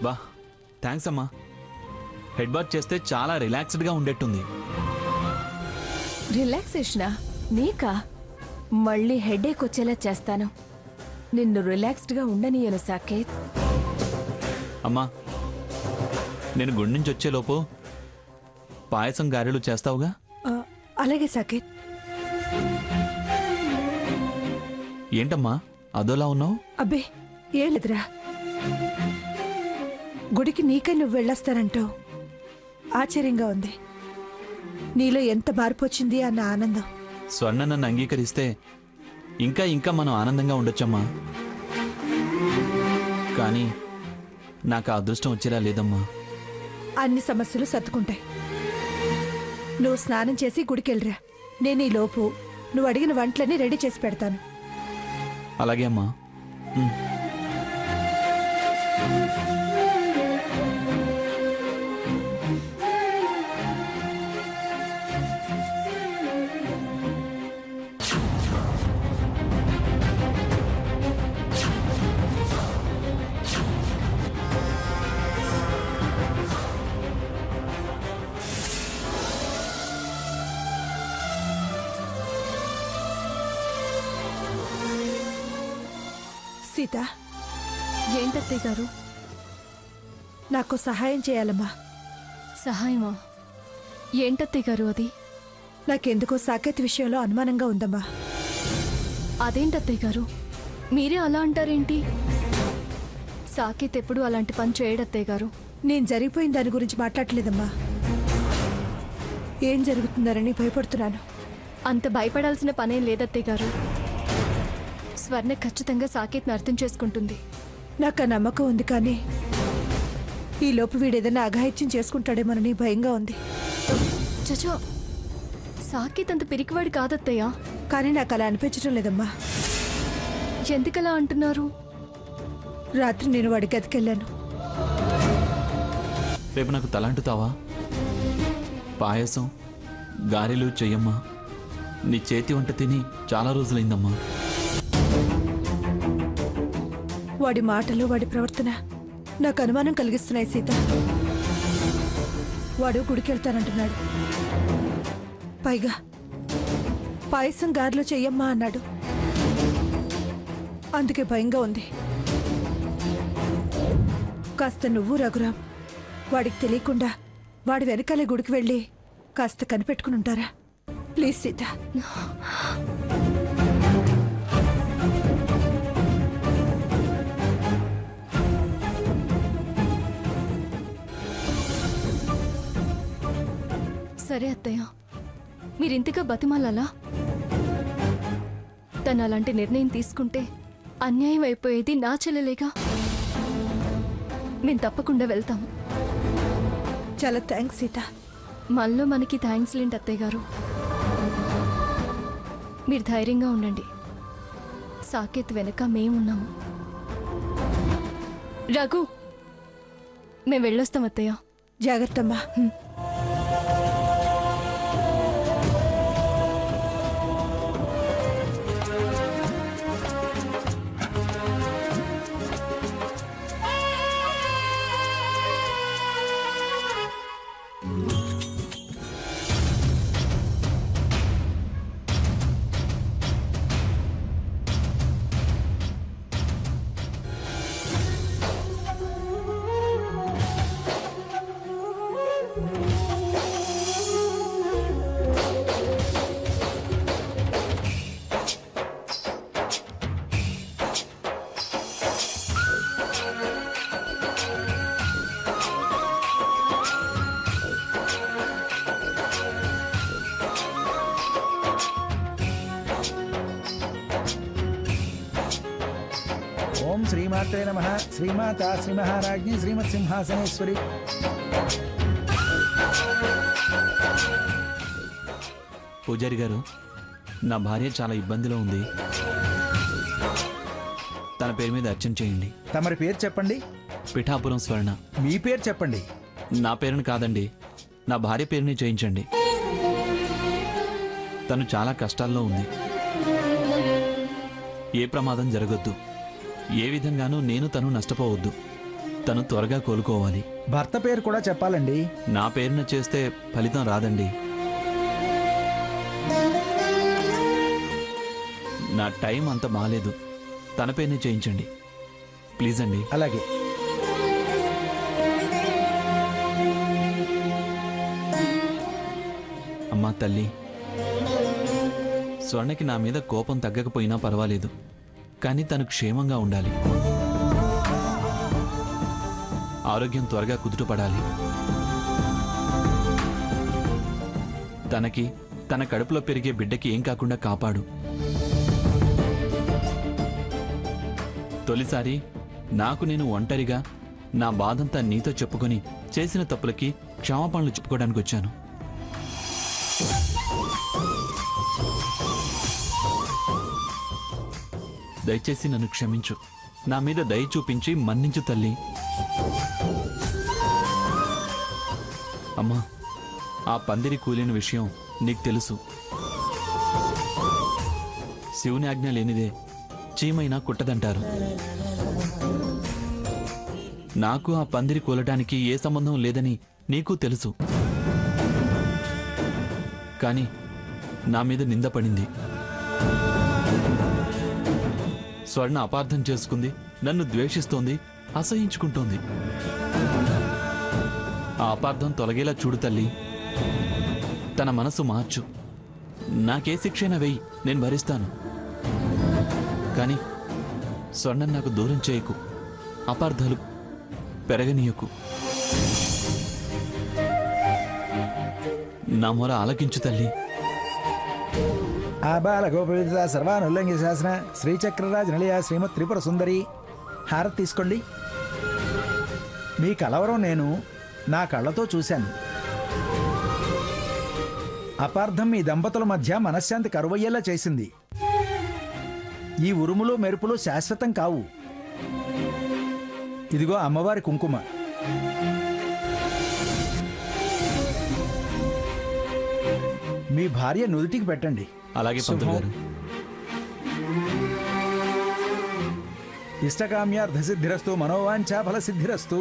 బా థ్యాంక్స్ అమ్మా. Head bath చేస్తే చాలా రిలాక్స్డ్గా ఉండేట్టుంది. రిలాక్సేషనా? నీకా? మళ్ళీ హెడేక్ వచ్చేలా చేస్తాను. నిన్ను రిలాక్స్డ్గా ఉండనీయను సాకేత్. అమ్మా, నేను గుడి నుంచి వచ్చేలోపు పాయసం గారెలు చేస్తావుగా? అలాగే సాకేత్. ఏంటమ్మా అదోలా ఉన్నావు? అబ్బే ఏం లేదురా. గుడికి నీకై నువ్వు వెళ్ళొస్తానంటావు. ఆశ్చర్యంగా ఉంది. నీలో ఎంత మార్పు వచ్చింది అన్న ఆనందం. స్వర్ణ నన్ను అంగీకరిస్తే ఇంకా ఇంకా మనం ఆనందంగా ఉండొచ్చమ్మా. కానీ నాకు ఆ అదృష్టం వచ్చేలా లేదమ్మా. అన్ని సమస్యలు సర్దుకుంటాయి. నువ్వు స్నానం చేసి గుడికి వెళ్ళరా. నేను ఈ లోపు నువ్వు అడిగిన వంటలన్నీ రెడీ చేసి పెడతాను. అలాగే అమ్మా. సీత, ఏంటత్తయ్య గారు? నాకు సహాయం చేయాలమ్మా. సహాయమా? ఏంటత్తయ్య గారు అది? నాకెందుకో సాకేత్ విషయంలో అనుమానంగా ఉందమ్మా. అదేంటత్తయ్య గారు, మీరే అలా అంటారేంటి? సాకేత్ ఎప్పుడు అలాంటి పని చేయడత్తయ్య గారు. నేను జరిగిపోయిన దాని గురించి మాట్లాడలేదమ్మా. ఏం జరుగుతుందనని భయపడుతున్నాను. అంత భయపడాల్సిన పనేం లేదత్తయ్య గారు. స్వర్ణ ఖచ్చితంగా సాకేత్ని అర్థం చేసుకుంటుంది. నాకు ఆ నమ్మకం ఉంది. కానీ ఈ లోపు వీడేదైనా అఘాయిత్యం చేసుకుంటాడేమోనని భయంగా ఉంది. చచో, సాకేత్ అంత పిరికివాడు కాదత్తయ్య. కానీ నాకు అలా అనిపించడం లేదమ్మా. ఎందుకలా అంటున్నారు? రాత్రి నేను వాడి గదికెళ్ళాను. రేపు నాకు తలంటుతావా? పాయసం గారెలు చెయ్యమ్మా. నీ చేతి వంట తిని చాలా రోజులైందమ్మా. వాడి మాటలు వాడి ప్రవర్తన నాకు అనుమానం కలిగిస్తున్నాయి సీత. వాడు గుడికెళ్తానంటున్నాడు. పైగా పాయసం గారెలు చెయ్యమ్మా అన్నాడు. అందుకే భయంగా ఉంది. కాస్త నువ్వు రఘురాం వాడికి తెలియకుండా వాడి వెనకాలే గుడికి వెళ్ళి కాస్త కనిపెట్టుకుని ఉంటారా? ప్లీజ్ సీత. సరే అత్తయ్య, మీరింతగా బతిమాలాలా? తను అలాంటి నిర్ణయం తీసుకుంటే అన్యాయం అయిపోయేది నా చెల్లెలేగా. మేము తప్పకుండా వెళ్తాం. చాలా థ్యాంక్స్ సీత. మనలో మనకి థ్యాంక్స్ లేండి అత్తయ్య గారు. మీరు ధైర్యంగా ఉండండి. సాకేత్ వెనక మేమున్నాము. రఘు, మేము వెళ్ళొస్తాం అత్తయ్య. జాగ్రత్తమ్మా. ఓం శ్రీమాత్రే నమః. శ్రీమాత శ్రీమహారాజ్ఞి శ్రీమత్సింహాసనేశ్వరి. పూజారి గారు, నా భార్య చాలా ఇబ్బందిలో ఉంది. తన పేరు మీద అర్చన చేయండి. తమరి పేరు చెప్పండి. పిఠాపురం స్వర్ణ. మీ పేరు చెప్పండి. నా పేరుని కాదండి, నా భార్య పేరుని చేయించండి. తను చాలా కష్టాల్లో ఉంది. ఏ ప్రమాదం జరగొద్దు. ఏ విధంగానూ నేను తను నష్టపోవద్దు. తను త్వరగా కోలుకోవాలి. భర్త పేరు కూడా చెప్పాలండి. నా పేరున చేస్తే ఫలితం రాదండి. నా టైం అంత బాలేదు. తన పేరునే చేయించండి ప్లీజ్ అండి. అలాగే. అమ్మా తల్లి, స్వర్ణకి నా మీద కోపం తగ్గకపోయినా పర్వాలేదు, కానీ తను క్షేమంగా ఉండాలి. ఆరోగ్యం త్వరగా కుదుటపడాలి. తనకి, తన కడుపులో పెరిగే బిడ్డకి ఏం కాకుండా కాపాడు. తొలిసారి నాకు నేను ఒంటరిగా నా బాధంతా నీతో చెప్పుకొని చేసిన తప్పులకి క్షమాపణలు చెప్పుకోవడానికి వచ్చాను. దయచేసి నన్ను క్షమించు. నా మీద దయ చూపించి మన్నించు తల్లి. అమ్మా, ఆ పందిరి కూలిన విషయం నీకు తెలుసు. శివుని ఆజ్ఞ లేనిదే చీమైనా కుట్టదంటారు. నాకు ఆ పందిరి కూలటానికి ఏ సంబంధం లేదని నీకు తెలుసు. కానీ నా మీద నింద పడింది. స్వర్ణ అపార్థం చేసుకుంది, నన్ను ద్వేషిస్తోంది, అసహించుకుంటోంది. ఆ అపార్థం తొలగేలా చూడు తల్లి. తన మనసు మార్చు. నాకే శిక్షైనా వెయ్యి, నేను భరిస్తాను. కానీ స్వర్ణం నాకు దూరం చేయకు. అపార్థాలు పెరగనీయకు. నా మొర ఆలకించు తల్లి. ఆబాల గోపవిత సర్వానుల్లంఘ్య శాసన శ్రీచక్రరాజ నిలయ శ్రీమత్ త్రిపుర సుందరి. హారతి తీసుకోండి. మీ కలవరం నేను నా కళ్ళతో చూశాను. అపార్థం మీ దంపతుల మధ్య మనశ్శాంతి కరువయ్యేలా చేసింది. ఈ ఉరుములు మెరుపులు శాశ్వతం కావు. ఇదిగో అమ్మవారి కుంకుమ. మీ భార్య నుదుటికి పెట్టండి. అలాగే పంతులు గారు. ఇష్టకామ్యార్థ సిద్ధిరస్తు మనోవాంఛా ఫల సిద్ధిరస్తు.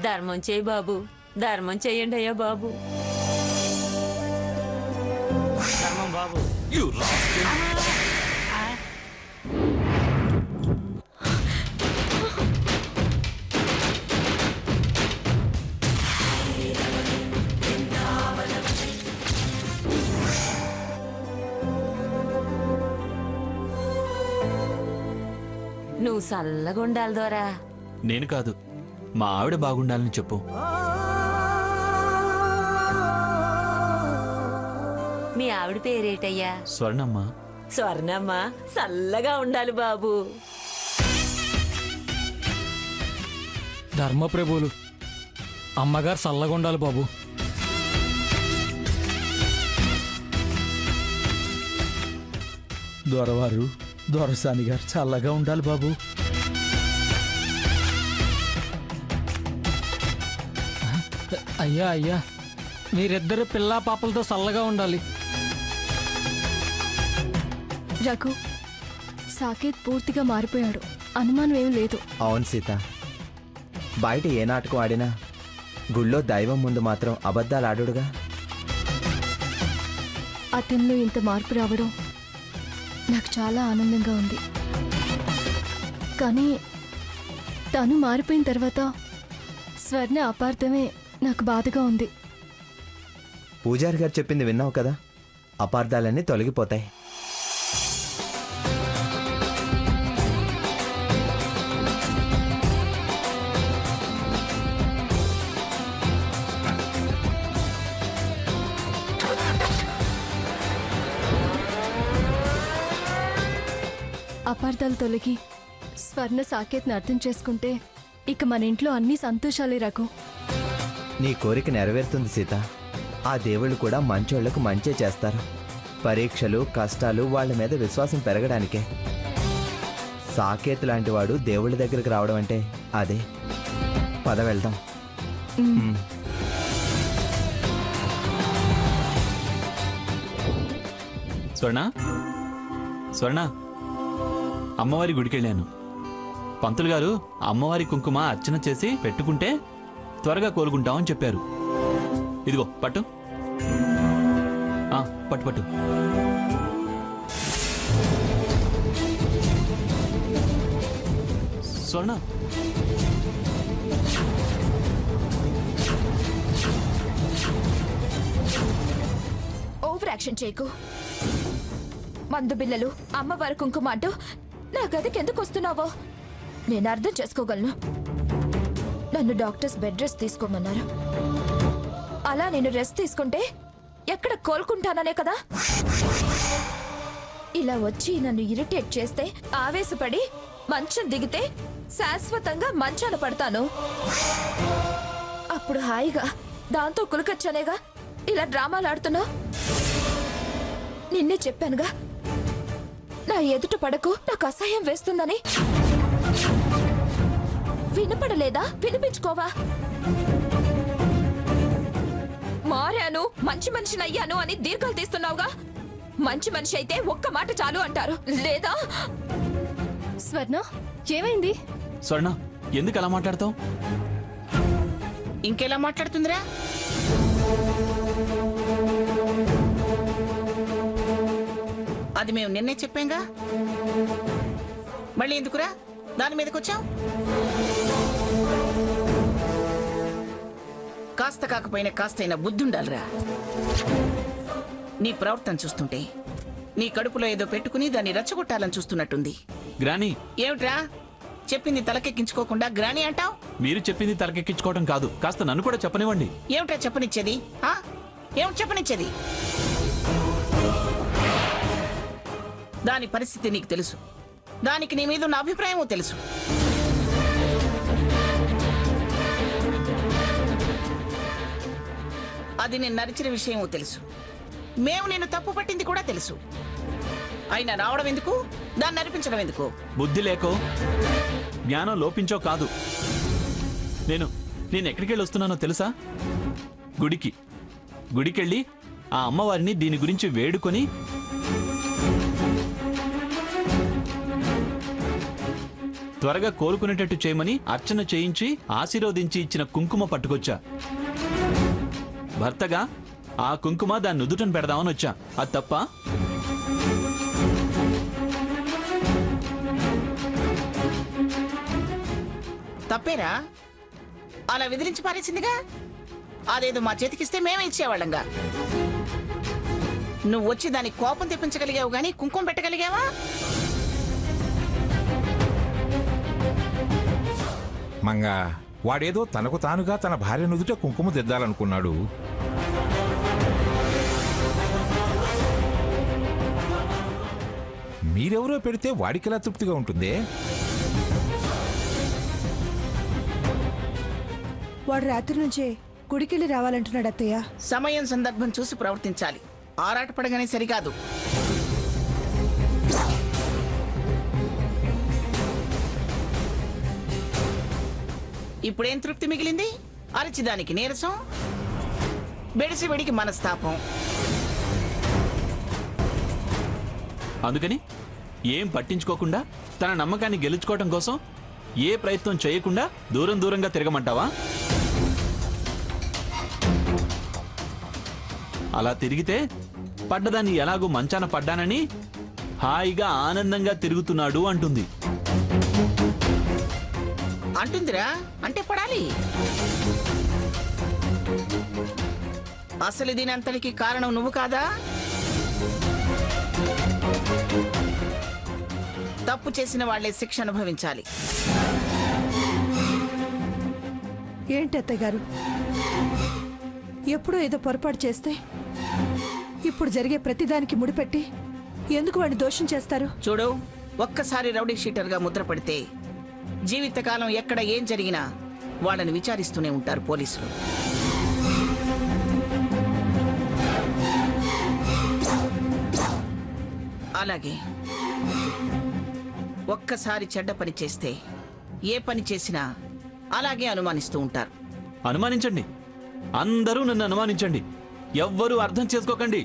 ధర్మం చేయి బాబు, ధర్మం చేయండి అయ్యా బాబు. ధర్మం బాబు. నువ్వు చల్లగా ఉండాలి దోరా. నేను కాదు, మా ఆవిడ బాగుండాలని చెప్పు. మీ ఆవిడ పేరేటయ్యా? స్వర్ణమ్మ. స్వర్ణమ్మ చల్లగా ఉండాలి బాబు. ధర్మప్రభువులు అమ్మగారు చల్లగా ఉండాలి బాబు. దొరవారు దొరసాని గారు చల్లగా ఉండాలి బాబు. అయ్యా అయ్యా, మీరిద్దరు పిల్లా పాపలతో చల్లగా ఉండాలి. రఘు, సాకేత్ పూర్తిగా మారిపోయాడు. అనుమానం ఏం లేదు. అవును సీత, బయట ఏ నాటకం ఆడినా గుళ్ళో దైవం ముందు మాత్రం అబద్ధాలు ఆడుడుగా. అతనిలో ఇంత మార్పు రావడం నాకు చాలా ఆనందంగా ఉంది. కానీ తను మారిపోయిన తర్వాత స్వర్ణ అపార్థమే నాకు బాధగా ఉంది. పూజారి గారు చెప్పింది విన్నావు కదా, అపార్థాలన్నీ తొలగిపోతాయి. అపార్థాలు తొలగి స్వర్ణ సాకేత్ని అర్థం చేసుకుంటే ఇక మన ఇంట్లో అన్ని సంతోషాలే రఘు. నీ కోరిక నెరవేరుతుంది సీత. ఆ దేవుళ్ళు కూడా మంచోళ్లకు మంచే చేస్తారు. పరీక్షలు కష్టాలు వాళ్ళ మీద విశ్వాసం పెరగడానికే. సాకేత్ లాంటి వాడు దేవుళ్ళ దగ్గరికి రావడం అంటే అదే. పద వెళ్దాం. స్వర్ణ స్వర్ణ, అమ్మవారి గుడికెళ్ళాను. పంతులు గారు అమ్మవారి కుంకుమ అర్చన చేసి పెట్టుకుంటే త్వరగా కోలుకుంటామని చెప్పారు. ఇదిగో పట్టు. పట్టు పట్టు. స్వర్ణ, ఓవర్ యాక్షన్ చేయకు. మందు బిల్లలు, అమ్మవారి కుంకుమ అంటూ నా గదికి ఎందుకు వస్తున్నావో నేను అర్థం చేసుకోగలను. నన్ను డాక్టర్స్ బెడ్ రెస్ట్ తీసుకోమన్నారు. అలా నేను రెస్ట్ తీసుకుంటే ఎక్కడ కోలుకుంటాననే కదా. ఇలా వచ్చి నన్ను ఇరిటేట్ చేస్తే ఆవేశపడి మంచం దిగితే శాశ్వతంగా మంచాన పడతాను. అప్పుడు హాయిగా దాంతో కులకచ్చనేగా ఇలా డ్రామాలు ఆడుతున్నా. నిన్నే చెప్పానుగా నా ఎదుట పడకు, నాకు అసహ్యం వేస్తుందని. వినపడలేదా? వినిపించుకోవా? మారాను, మంచి మనిషిని అయ్యాను అని దీర్ఘాలు తీస్తున్నావుగా. మంచి మనిషి అయితే ఒక్క మాట చాలు అంటారు, లేదా? స్వర్ణ, ఏమైంది? స్వర్ణ, ఎందుకు అలా మాట్లాడతావు? ఇంకెలా మాట్లాడుతుందిరా? అది మేము నిన్నే చెప్పాంగా. మళ్ళీ ఎందుకురా దాని మీదకి వచ్చావు? కాస్త కాకపోయినా కాస్తైనా బుద్ధి ఉండాలిరా. నీ ప్రవర్తన చూస్తుంటే నీ కడుపులో ఏదో పెట్టుకుని దాన్ని రెచ్చగొట్టాలని చూస్తున్నట్టుంది. గ్రానీ, ఏమిట్రా చెప్పింది తలకెక్కించుకోకుండా గ్రానీ అంటావు? మీరు చెప్పింది తలకెక్కించుకోవడం కాదు, కాస్త నన్ను కూడా చెప్పనివ్వండి. ఏమిట్రా చెప్పనిచ్చేది? ఏమిటి చెప్పనిచ్చేది? దాని పరిస్థితి నీకు తెలుసు. దానికి నీ మీద ఉన్న అభిప్రాయమూ తెలుసు. అది నేను నరిచిన విషయమూ తెలుసు. మేము నేను తప్పు పట్టింది కూడా తెలుసు. అయినా రావడం ఎందుకు? దాన్ని నడిపించడం ఎందుకు? బుద్ధి లేకో జ్ఞానం లోపించో కాదు. నేను ఎక్కడికి వెళ్ళి వస్తున్నానో తెలుసా? గుడికెళ్ళి ఆ అమ్మవారిని దీని గురించి వేడుకొని త్వరగా కోలుకునేటట్టు చేయమని అర్చన చేయించి ఆశీర్వదించి ఇచ్చిన కుంకుమ పట్టుకొచ్చా. భర్తగా ఆ కుంకుమ దాన్ని నుదుటను పెడదామని వచ్చా. అది తప్ప? తప్పేరా? అలా విదిలించి పారేసిందిగా. అదేదో మా చేతికిస్తే మేమే ఇచ్చేవాళ్ళంగా. నువ్వు వచ్చి దానికి కోపం తెప్పించగలిగావు గాని కుంకుమ పెట్టగలిగావా? మంగా, వాడేదో తనకు తానుగా తన భార్య నుదుట కుంకుమ దిద్దాలనుకున్నాడు. మీరెవరో పెడితే వాడికిలా తృప్తిగా ఉంటుందే? వాడు రాత్రి నుంచే గుడికెళ్ళి రావాలంటున్నాడు అత్తయ్య. సమయం సందర్భం చూసి ప్రవర్తించాలి. ఆరాటపడగానే సరికాదు. ఇప్పుడేం తృప్తి మిగిలింది? అరచిదానికి నీరసం, బెడిసిబెడికి మనస్తాపం. అందుకని ఏం పట్టించుకోకుండా తన నమ్మకాన్ని గెలుచుకోవటం కోసం ఏ ప్రయత్నం చేయకుండా దూరంగా తిరగమంటావా? అలా తిరిగితే పడ్డదాన్ని ఎలాగూ మంచాన పడ్డానని హాయిగా ఆనందంగా తిరుగుతున్నాడు అంటుంది. అంటుందిరా, అంటే పడాలి. అసలు దీనంతటికి కారణం నువ్వు కాదా? తప్పు చేసిన వాళ్లే శిక్ష అనుభవించాలి. ఏంటి అత్తయ్య గారు, ఎప్పుడో ఏదో పొరపాటు చేస్తే ఇప్పుడు జరిగే ప్రతిదానికి ముడిపెట్టి ఎందుకు వాడిని దోషం చేస్తారు? చూడు, ఒక్కసారి రౌడీ షీటర్గా ముద్ర పడితే జీవితకాలం ఎక్కడ ఏం జరిగినా వాళ్ళని విచారిస్తూనే ఉంటారు పోలీసులు. అలాగే ఒక్కసారి చెడ్డ పని చేస్తే ఏ పని చేసినా అలాగే అనుమానిస్తూ ఉంటారు. అనుమానించండి, అందరూ నన్ను అనుమానించండి, ఎవ్వరూ అర్థం చేసుకోకండి.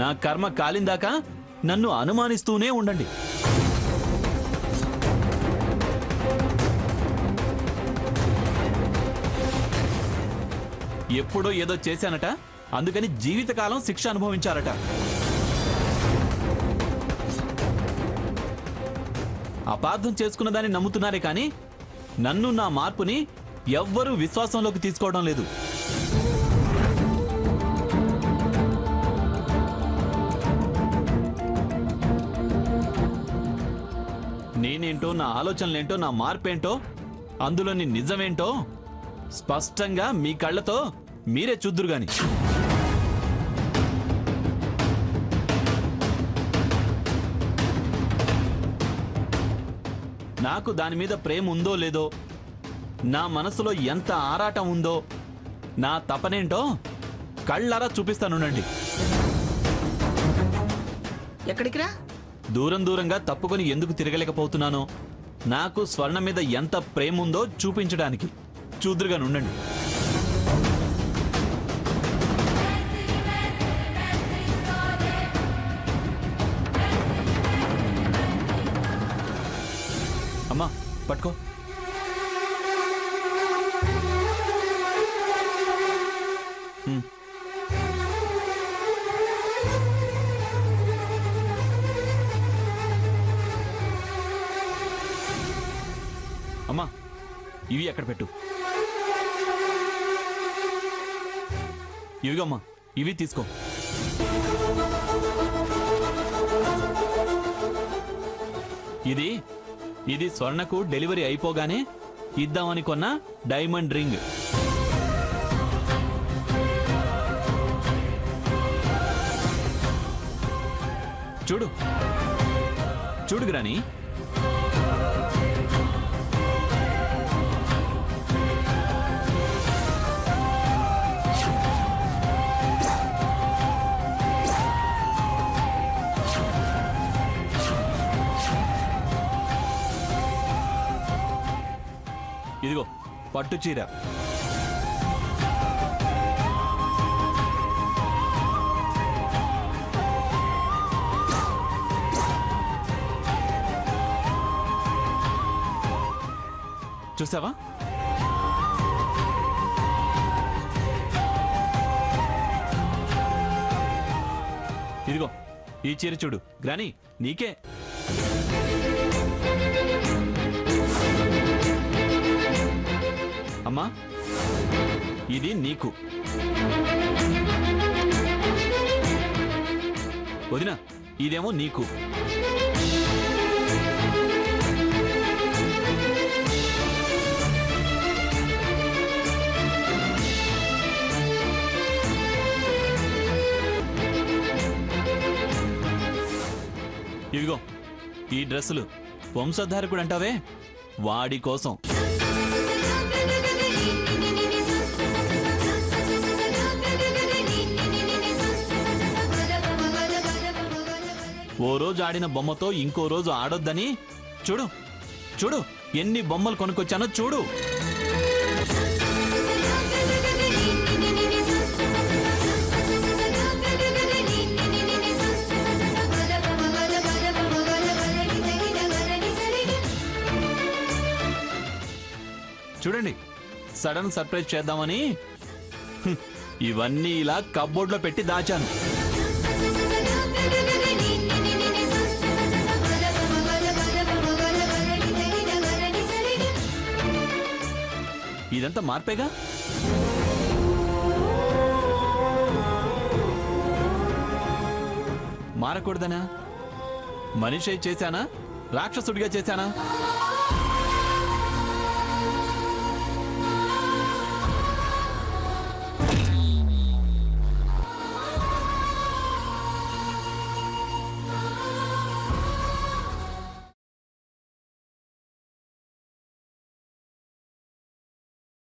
నా కర్మ కాలిందాకా నన్ను అనుమానిస్తూనే ఉండండి. ఎప్పుడో ఏదో చేశానట, అందుకని జీవితకాలం శిక్ష అనుభవించారట. అపార్థం చేసుకున్న దాన్ని నమ్ముతున్నారే కానీ నన్ను, నా మార్పుని ఎవ్వరూ విశ్వాసంలోకి తీసుకోవడం లేదు. నేనేంటో, నా ఆలోచనలేంటో, నా మార్పేంటో, అందులోని నిజమేంటో స్పష్టంగా మీ కళ్ళతో మీరే చూద్దురు గాని. నాకు దాని మీద ప్రేమ ఉందో లేదో, నా మనసులో ఎంత ఆరాటం ఉందో, నా తపనేంటో కళ్ళారా చూపిస్తానుండండి. ఎక్కడికి రా? దూరం దూరంగా తప్పుకొని ఎందుకు తిరగలేకపోతున్నానో, నాకు స్వర్ణ మీద ఎంత ప్రేమ ఉందో చూపించడానికి చూదురుగానుండండి. అమ్మా పట్టుకో. అమ్మా ఇవి ఎక్కడ పెట్టు. ఇవిగమ్మా, ఇవి తీసుకో. ఇది స్వర్ణకు డెలివరీ అయిపోగానే ఇద్దామని కొన్న డైమండ్ రింగ్. చూడు చూడు గ్రాని, ఇదిగో పట్టు చీర. చూసావా? ఇదిగో ఈ చీర చూడు గ్రాని, నీకే. అమ్మా ఇది నీకు. వదినా ఇదేమో నీకు. ఇవిగో ఈ డ్రెస్సులు వంశధారకుడు అంటావే, వాడి కోసం. ఓ రోజు ఆడిన బొమ్మతో ఇంకో రోజు ఆడొద్దని చూడు చూడు ఎన్ని బొమ్మలు కొనుక్కొచ్చానో చూడు. చూడండి, సడన్ సర్ప్రైజ్ చేద్దామని ఇవన్నీ ఇలా కప్బోర్డ్లో పెట్టి దాచాను. ఇదంతా మార్పేగా. మారకూడదనా? మనిషి చేశానా రాక్షసుడిగా చేశానా